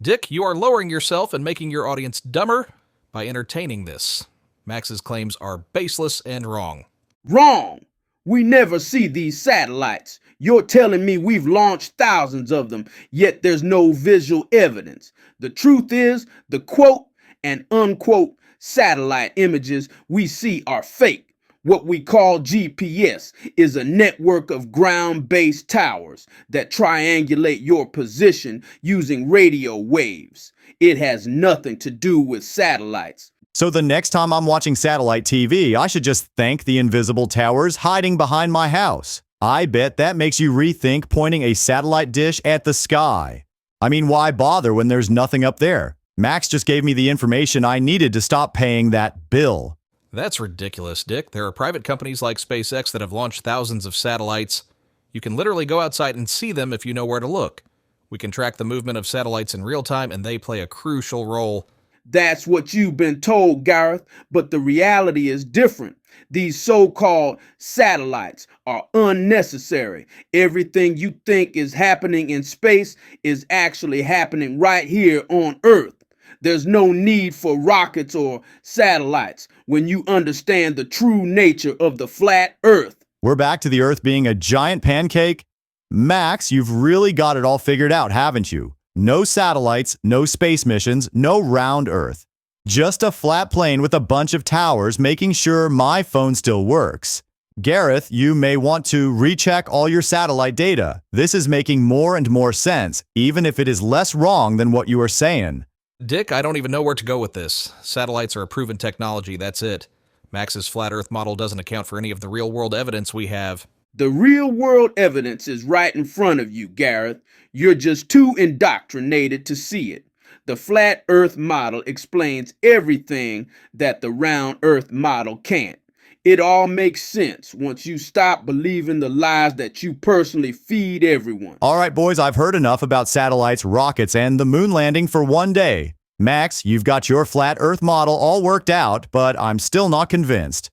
Dick, you are lowering yourself and making your audience dumber by entertaining this. Max's claims are baseless and wrong. Wrong! We never see these satellites. You're telling me we've launched thousands of them, yet there's no visual evidence. The truth is, the quote and unquote satellite images we see are fake. What we call GPS is a network of ground-based towers that triangulate your position using radio waves. It has nothing to do with satellites. So the next time I'm watching satellite TV, I should just thank the invisible towers hiding behind my house. I bet that makes you rethink pointing a satellite dish at the sky. I mean, why bother when there's nothing up there? Max just gave me the information I needed to stop paying that bill. That's ridiculous, Dick. There are private companies like SpaceX that have launched thousands of satellites. You can literally go outside and see them if you know where to look. We can track the movement of satellites in real time, and they play a crucial role. That's what you've been told, Gareth, but the reality is different. These so-called satellites are unnecessary. Everything you think is happening in space is actually happening right here on Earth. There's no need for rockets or satellites when you understand the true nature of the flat Earth. We're back to the Earth being a giant pancake? Max, you've really got it all figured out, haven't you? No satellites, no space missions, no round Earth. Just a flat plane with a bunch of towers making sure my phone still works. Gareth, you may want to recheck all your satellite data. This is making more and more sense, even if it is less wrong than what you are saying. Dick, I don't even know where to go with this. Satellites are a proven technology, that's it. Max's flat Earth model doesn't account for any of the real-world evidence we have. The real-world evidence is right in front of you, Gareth. You're just too indoctrinated to see it. The flat Earth model explains everything that the round Earth model can't. It all makes sense once you stop believing the lies that you personally feed everyone. All right, boys, I've heard enough about satellites, rockets, and the moon landing for one day. Max, you've got your flat Earth model all worked out, but I'm still not convinced.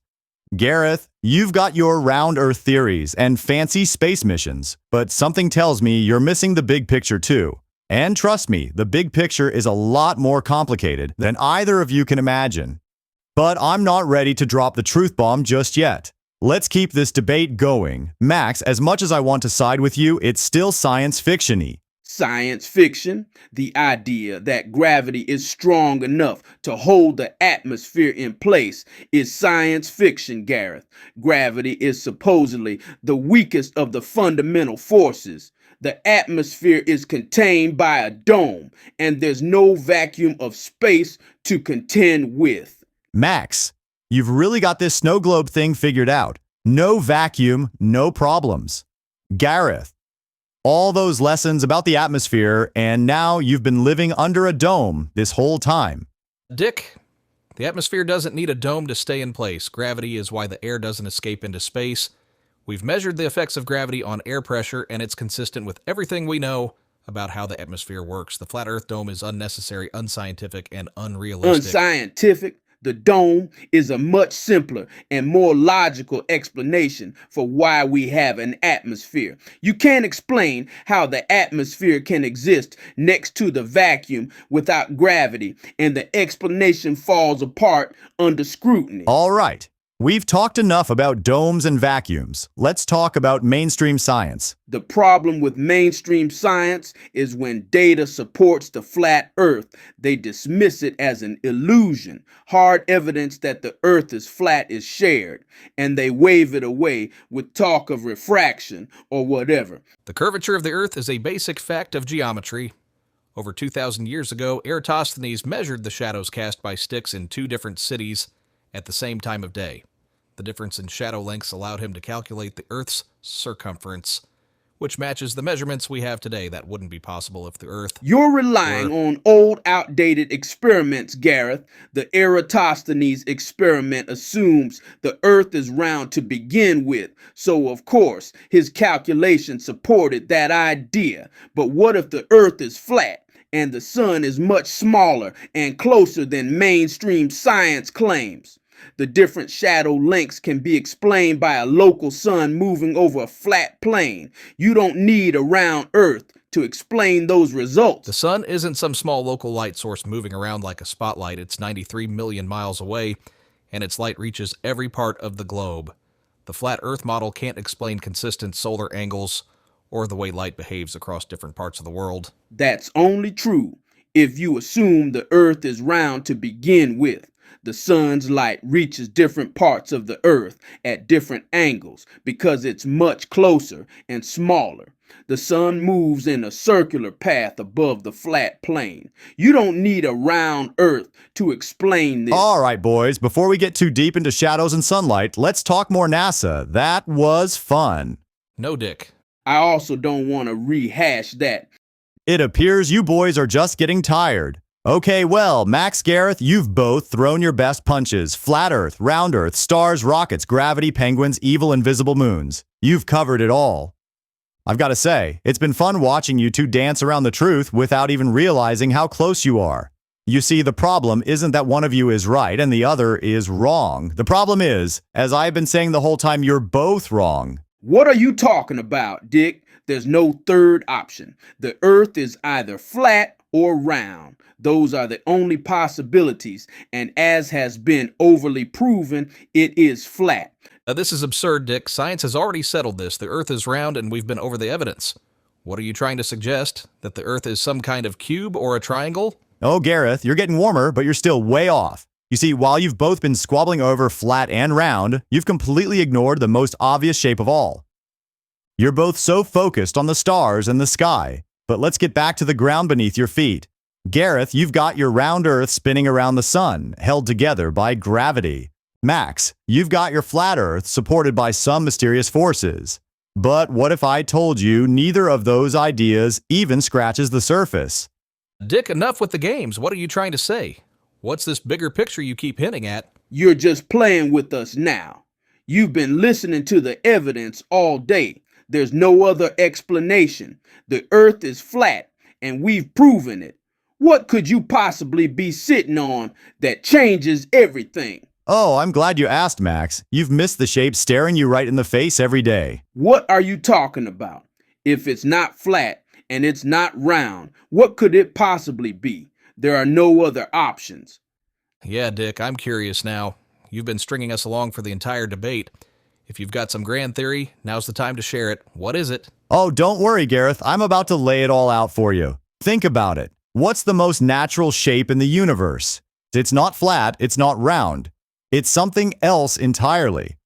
Gareth, you've got your round Earth theories and fancy space missions, but something tells me you're missing the big picture too. And trust me, the big picture is a lot more complicated than either of you can imagine. But I'm not ready to drop the truth bomb just yet. Let's keep this debate going. Max, as much as I want to side with you, it's still science fiction-y. Science fiction, the idea that gravity is strong enough to hold the atmosphere in place, is science fiction, Gareth. Gravity is supposedly the weakest of the fundamental forces. The atmosphere is contained by a dome, and there's no vacuum of space to contend with. Max, you've really got this snow globe thing figured out. No vacuum, no problems. Gareth, all those lessons about the atmosphere, and now you've been living under a dome this whole time. Dick, the atmosphere doesn't need a dome to stay in place. Gravity is why the air doesn't escape into space. We've measured the effects of gravity on air pressure, and it's consistent with everything we know about how the atmosphere works. The flat Earth dome is unnecessary, unscientific, and unrealistic. Unscientific? The dome is a much simpler and more logical explanation for why we have an atmosphere. You can't explain how the atmosphere can exist next to the vacuum without gravity, and the explanation falls apart under scrutiny. All right. We've talked enough about domes and vacuums. Let's talk about mainstream science. The problem with mainstream science is when data supports the flat Earth, they dismiss it as an illusion. Hard evidence that the Earth is flat is shared, and they wave it away with talk of refraction or whatever. The curvature of the Earth is a basic fact of geometry. Over 2,000 years ago, Eratosthenes measured the shadows cast by sticks in 2 different cities at the same time of day. The difference in shadow lengths allowed him to calculate the Earth's circumference, which matches the measurements we have today. That wouldn't be possible if the Earth... You're relying on old, outdated experiments, Gareth. The Eratosthenes experiment assumes the Earth is round to begin with, so of course his calculation supported that idea. But what if the Earth is flat and the sun is much smaller and closer than mainstream science claims? The different shadow lengths can be explained by a local sun moving over a flat plane. You don't need a round Earth to explain those results. The sun isn't some small local light source moving around like a spotlight. It's 93 million miles away, and its light reaches every part of the globe. The flat Earth model can't explain consistent solar angles or the way light behaves across different parts of the world. That's only true if you assume the Earth is round to begin with. The sun's light reaches different parts of the Earth at different angles because it's much closer and smaller. The sun moves in a circular path above the flat plane. You don't need a round Earth to explain this. All right, boys, before we get too deep into shadows and sunlight, let's talk more NASA. That was fun. No, Dick. I also don't want to rehash that. It appears you boys are just getting tired. Okay, well, Max, Gareth, you've both thrown your best punches. Flat Earth, round Earth, stars, rockets, gravity, penguins, evil, invisible moons. You've covered it all. I've got to say, it's been fun watching you two dance around the truth without even realizing how close you are. You see, the problem isn't that one of you is right and the other is wrong. The problem is, as I've been saying the whole time, you're both wrong. What are you talking about, Dick? There's no third option. The earth is either flat or round. Those are the only possibilities, and as has been overly proven, it is flat. This is absurd, Dick. Science has already settled this. The Earth is round, and we've been over the evidence. What are you trying to suggest? That the Earth is some kind of cube or a triangle? Oh, Gareth, you're getting warmer, but you're still way off. You see, while you've both been squabbling over flat and round, you've completely ignored the most obvious shape of all. You're both so focused on the stars and the sky, but let's get back to the ground beneath your feet. Gareth, you've got your round Earth spinning around the sun, held together by gravity. Max, you've got your flat Earth supported by some mysterious forces. But what if I told you neither of those ideas even scratches the surface? Dick, enough with the games. What are you trying to say? What's this bigger picture you keep hinting at? You're just playing with us now. You've been listening to the evidence all day. There's no other explanation. The earth is flat, and we've proven it. What could you possibly be sitting on that changes everything? Oh, I'm glad you asked, Max. You've missed the shape staring you right in the face every day. What are you talking about? If it's not flat and it's not round, what could it possibly be? There are no other options. Yeah, Dick, I'm curious now. You've been stringing us along for the entire debate. If you've got some grand theory, now's the time to share it. What is it? Oh, don't worry, Gareth. I'm about to lay it all out for you. Think about it. What's the most natural shape in the universe? It's not flat, it's not round. It's something else entirely.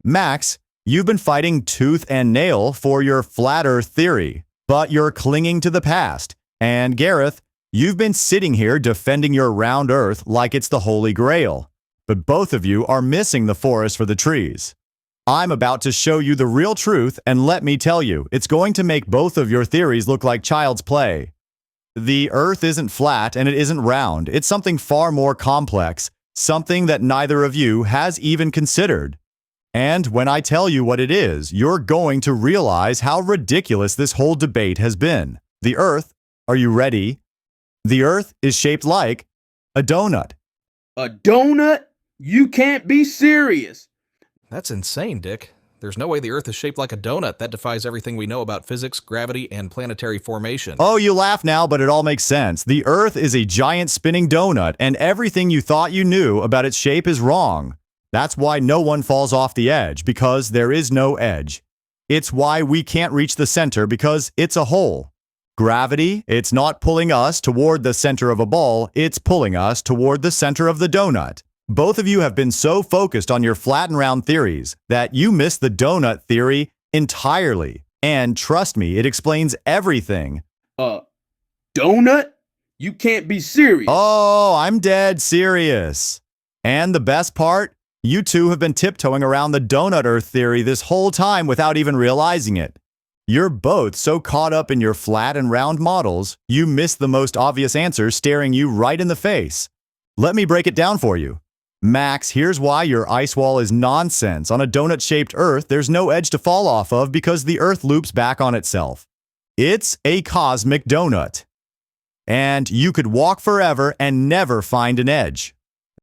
Max, you've been fighting tooth and nail for your flat Earth theory, but you're clinging to the past. And Gareth, you've been sitting here defending your round Earth like it's the Holy Grail. But both of you are missing the forest for the trees. I'm about to show you the real truth, and let me tell you, it's going to make both of your theories look like child's play. The Earth isn't flat and it isn't round. It's something far more complex, something that neither of you has even considered. And when I tell you what it is, you're going to realize how ridiculous this whole debate has been. The Earth, are you ready? The Earth is shaped like a donut. A donut? You can't be serious. That's insane, Dick. There's no way the Earth is shaped like a donut. That defies everything we know about physics, gravity, and planetary formation. Oh, you laugh now, but it all makes sense. The Earth is a giant spinning donut, and everything you thought you knew about its shape is wrong. That's why no one falls off the edge, because there is no edge. It's why we can't reach the center, because it's a hole. Gravity, it's not pulling us toward the center of a ball, it's pulling us toward the center of the donut. Both of you have been so focused on your flat and round theories that you missed the donut theory entirely. And trust me, it explains everything. Donut? You can't be serious. Oh, I'm dead serious. And the best part? You two have been tiptoeing around the donut Earth theory this whole time without even realizing it. You're both so caught up in your flat and round models, you missed the most obvious answer staring you right in the face. Let me break it down for you. Max, here's why your ice wall is nonsense. On a donut-shaped Earth, there's no edge to fall off of because the Earth loops back on itself. It's a cosmic donut. And you could walk forever and never find an edge.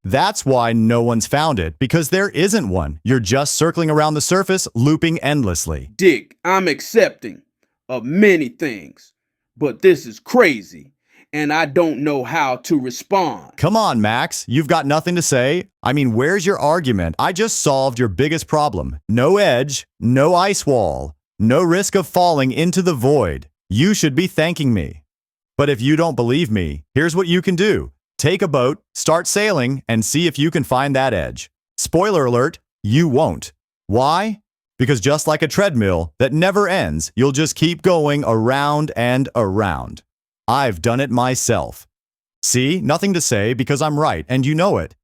That's why no one's found it, because there isn't one. You're just circling around the surface, looping endlessly. Dick, I'm accepting of many things, but this is crazy. And I don't know how to respond. Come on, Max. You've got nothing to say? I mean, where's your argument? I just solved your biggest problem. No edge, no ice wall, no risk of falling into the void. You should be thanking me. But if you don't believe me, here's what you can do. Take a boat, start sailing, and see if you can find that edge. Spoiler alert, you won't. Why? Because just like a treadmill that never ends, you'll just keep going around and around. I've done it myself. See, nothing to say because I'm right and you know it.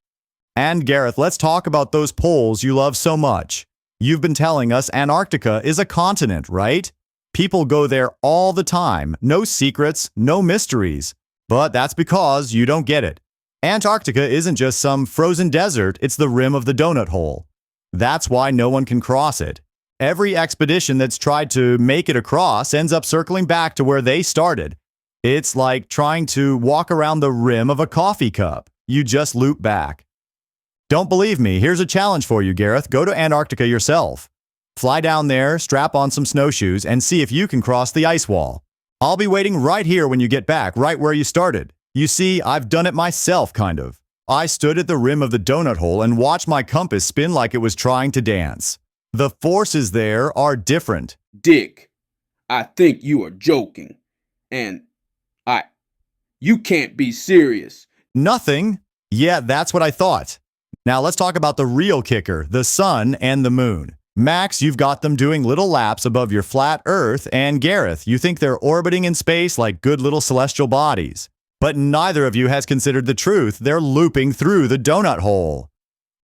And Gareth, let's talk about those poles you love so much. You've been telling us Antarctica is a continent, right? People go there all the time. No secrets, no mysteries. But that's because you don't get it. Antarctica isn't just some frozen desert, it's the rim of the donut hole. That's why no one can cross it. Every expedition that's tried to make it across ends up circling back to where they started. It's like trying to walk around the rim of a coffee cup. You just loop back. Don't believe me? Here's a challenge for you, Gareth. Go to Antarctica yourself. Fly down there, strap on some snowshoes, and see if you can cross the ice wall. I'll be waiting right here when you get back, right where you started. You see, I've done it myself, kind of. I stood at the rim of the donut hole and watched my compass spin like it was trying to dance. The forces there are different. Dick, I think you are joking. And you can't be serious. Nothing? Yeah, that's what I thought. Now let's talk about the real kicker, the sun and the moon. Max, you've got them doing little laps above your flat Earth, and Gareth, you think they're orbiting in space like good little celestial bodies. But neither of you has considered the truth. They're looping through the donut hole.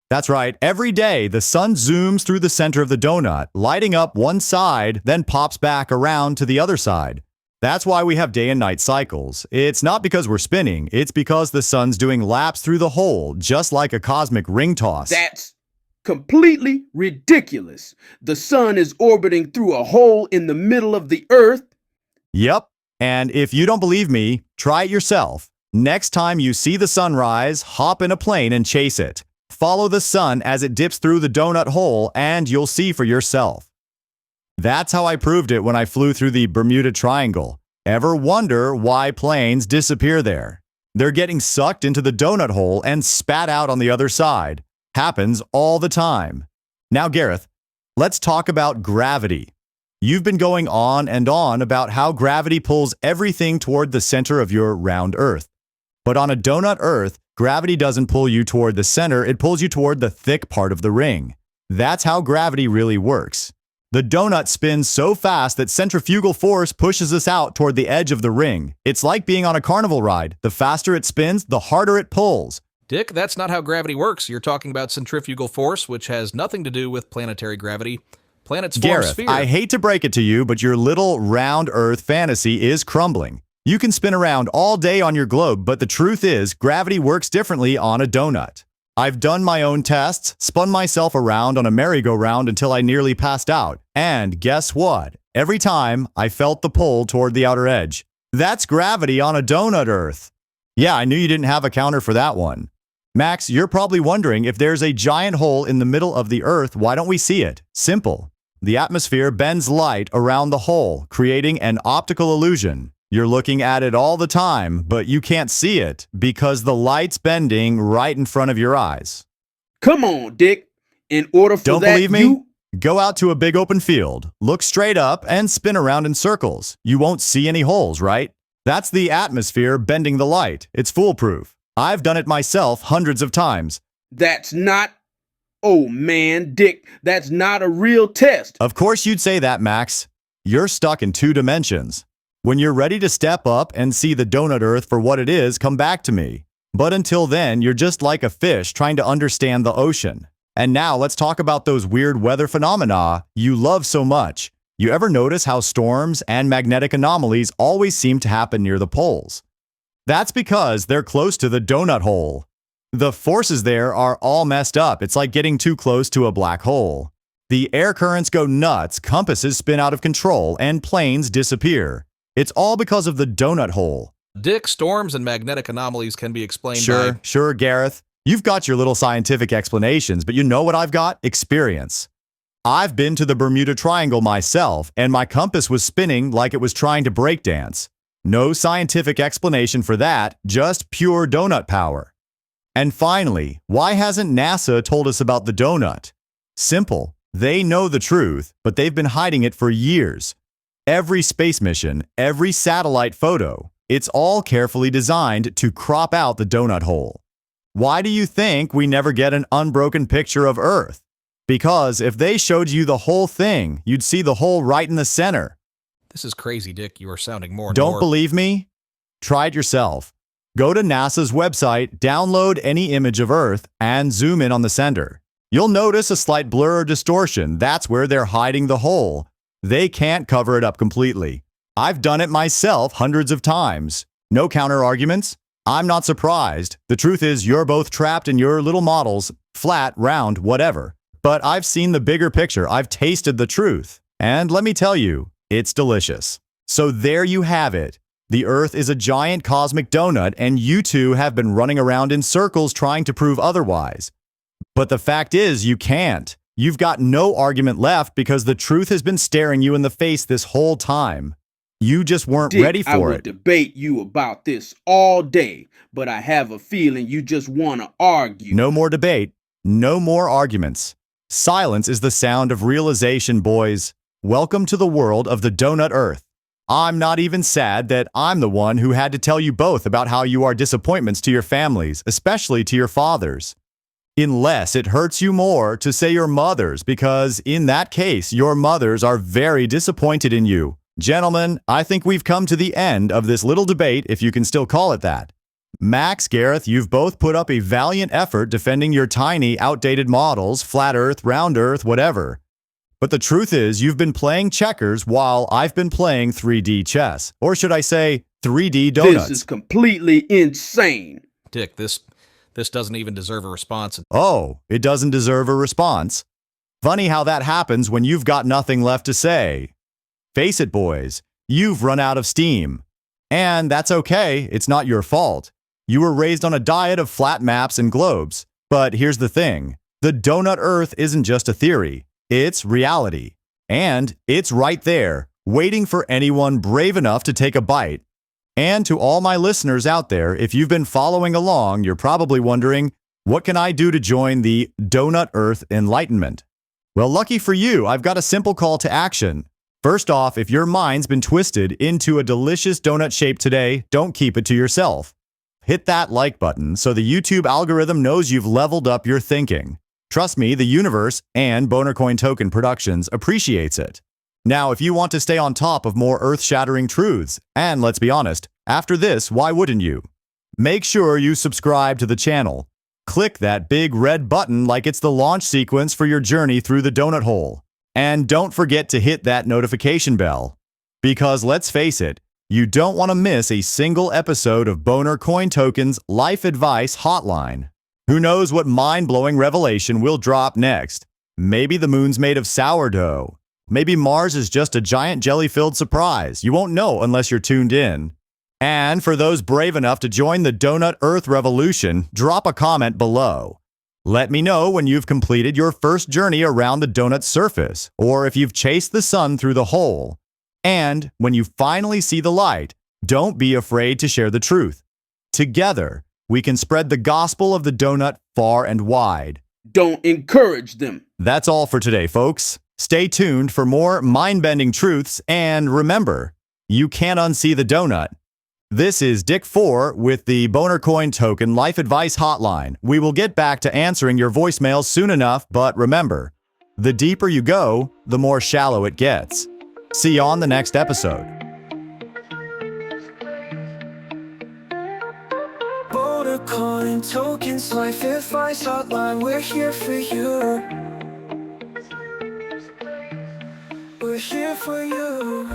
That's right. Every day, the sun zooms through the center of the donut, lighting up one side, then pops back around to the other side. That's why we have day and night cycles. It's not because we're spinning. It's because the sun's doing laps through the hole, just like a cosmic ring toss. That's completely ridiculous. The sun is orbiting through a hole in the middle of the Earth. Yep. And if you don't believe me, try it yourself. Next time you see the sunrise, hop in a plane and chase it. Follow the sun as it dips through the donut hole, and you'll see for yourself. That's how I proved it when I flew through the Bermuda Triangle. Ever wonder why planes disappear there? They're getting sucked into the donut hole and spat out on the other side. Happens all the time. Now, Gareth, let's talk about gravity. You've been going on and on about how gravity pulls everything toward the center of your round Earth. But on a donut Earth, gravity doesn't pull you toward the center, it pulls you toward the thick part of the ring. That's how gravity really works. The donut spins so fast that centrifugal force pushes us out toward the edge of the ring. It's like being on a carnival ride. The faster it spins, the harder it pulls. Dick, that's not how gravity works. You're talking about centrifugal force, which has nothing to do with planetary gravity. Planets form Gareth, spheres. I hate to break it to you, but your little round Earth fantasy is crumbling. You can spin around all day on your globe, but the truth is, gravity works differently on a donut. I've done my own tests, spun myself around on a merry-go-round until I nearly passed out. And guess what? Every time, I felt the pull toward the outer edge. That's gravity on a donut Earth. Yeah, I knew you didn't have a counter for that one. Max, you're probably wondering if there's a giant hole in the middle of the Earth, why don't we see it? Simple. The atmosphere bends light around the hole, creating an optical illusion. You're looking at it all the time, but you can't see it because the light's bending right in front of your eyes. Come on, Dick. In order for Don't that, believe me? Go out to a big open field, look straight up, and spin around in circles. You won't see any holes, right? That's the atmosphere bending the light. It's foolproof. I've done it myself hundreds of times. That's not... Oh man, Dick, that's not a real test. Of course you'd say that, Max. You're stuck in 2 dimensions. When you're ready to step up and see the donut Earth for what it is, come back to me. But until then, you're just like a fish trying to understand the ocean. And now let's talk about those weird weather phenomena you love so much. You ever notice how storms and magnetic anomalies always seem to happen near the poles? That's because they're close to the donut hole. The forces there are all messed up. It's like getting too close to a black hole. The air currents go nuts, compasses spin out of control, and planes disappear. It's all because of the donut hole. Dick, storms and magnetic anomalies can be explained by... Sure, Gareth. You've got your little scientific explanations, but you know what I've got? Experience. I've been to the Bermuda Triangle myself, and my compass was spinning like it was trying to breakdance. No scientific explanation for that, just pure donut power. And finally, why hasn't NASA told us about the donut? Simple. They know the truth, but they've been hiding it for years. Every space mission, every satellite photo, it's all carefully designed to crop out the donut hole. Why do you think we never get an unbroken picture of Earth? Because if they showed you the whole thing, you'd see the hole right in the center. This is crazy, Dick. You are sounding more and more... Don't believe me? Try it yourself. Go to NASA's website, download any image of Earth, and zoom in on the center. You'll notice a slight blur or distortion. That's where they're hiding the hole. They can't cover it up completely. I've done it myself hundreds of times. No counter-arguments? I'm not surprised. The truth is you're both trapped in your little models, flat, round, whatever. But I've seen the bigger picture. I've tasted the truth. And let me tell you, it's delicious. So there you have it. The Earth is a giant cosmic donut, and you two have been running around in circles trying to prove otherwise. But the fact is, you can't. You've got no argument left because the truth has been staring you in the face this whole time. You just weren't Dick, ready I for would it. debate you about this all day, but I have a feeling you just want to argue. No more debate. No more arguments. Silence is the sound of realization, boys. Welcome to the world of the donut Earth. I'm not even sad that I'm the one who had to tell you both about how you are disappointments to your families, especially to your fathers. Unless it hurts you more to say your mothers, because in that case, your mothers are very disappointed in you. Gentlemen, I think we've come to the end of this little debate, if you can still call it that. Max, Gareth, you've both put up a valiant effort defending your tiny, outdated models, flat Earth, round Earth, whatever. But the truth is, you've been playing checkers while I've been playing 3D chess. Or should I say, 3D donuts. This is completely insane. Dick, this doesn't even deserve a response. Oh, it doesn't deserve a response? Funny how that happens when you've got nothing left to say. Face it, boys, you've run out of steam. And that's okay, it's not your fault. You were raised on a diet of flat maps and globes. But here's the thing, the donut Earth isn't just a theory, it's reality. And it's right there, waiting for anyone brave enough to take a bite. And to all my listeners out there, if you've been following along, you're probably wondering, what can I do to join the donut Earth enlightenment? Well, lucky for you, I've got a simple call to action. First off, if your mind's been twisted into a delicious donut shape today, don't keep it to yourself. Hit that like button so the YouTube algorithm knows you've leveled up your thinking. Trust me, the universe and BonerCoinToken Productions appreciates it. Now, if you want to stay on top of more earth-shattering truths, and let's be honest, after this, why wouldn't you? Make sure you subscribe to the channel. Click that big red button like it's the launch sequence for your journey through the donut hole. And don't forget to hit that notification bell. Because let's face it, you don't want to miss a single episode of BonerCoinToken's Life Advice Hotline. Who knows what mind-blowing revelation will drop next? Maybe the moon's made of sourdough. Maybe Mars is just a giant jelly-filled surprise. You won't know unless you're tuned in. And for those brave enough to join the Donut Earth Revolution, drop a comment below. Let me know when you've completed your first journey around the donut's surface, or if you've chased the sun through the hole. And when you finally see the light, don't be afraid to share the truth. Together, we can spread the gospel of the donut far and wide. Don't encourage them. That's all for today, folks. Stay tuned for more mind-bending truths, and remember, you can't unsee the donut. This is Dick Fore with the BonerCoinToken Life Advice Hotline. We will get back to answering your voicemails soon enough, but remember, the deeper you go, the more shallow it gets. See you on the next episode. BonerCoinToken's Life Advice Hotline, we're here for you. We're here for you.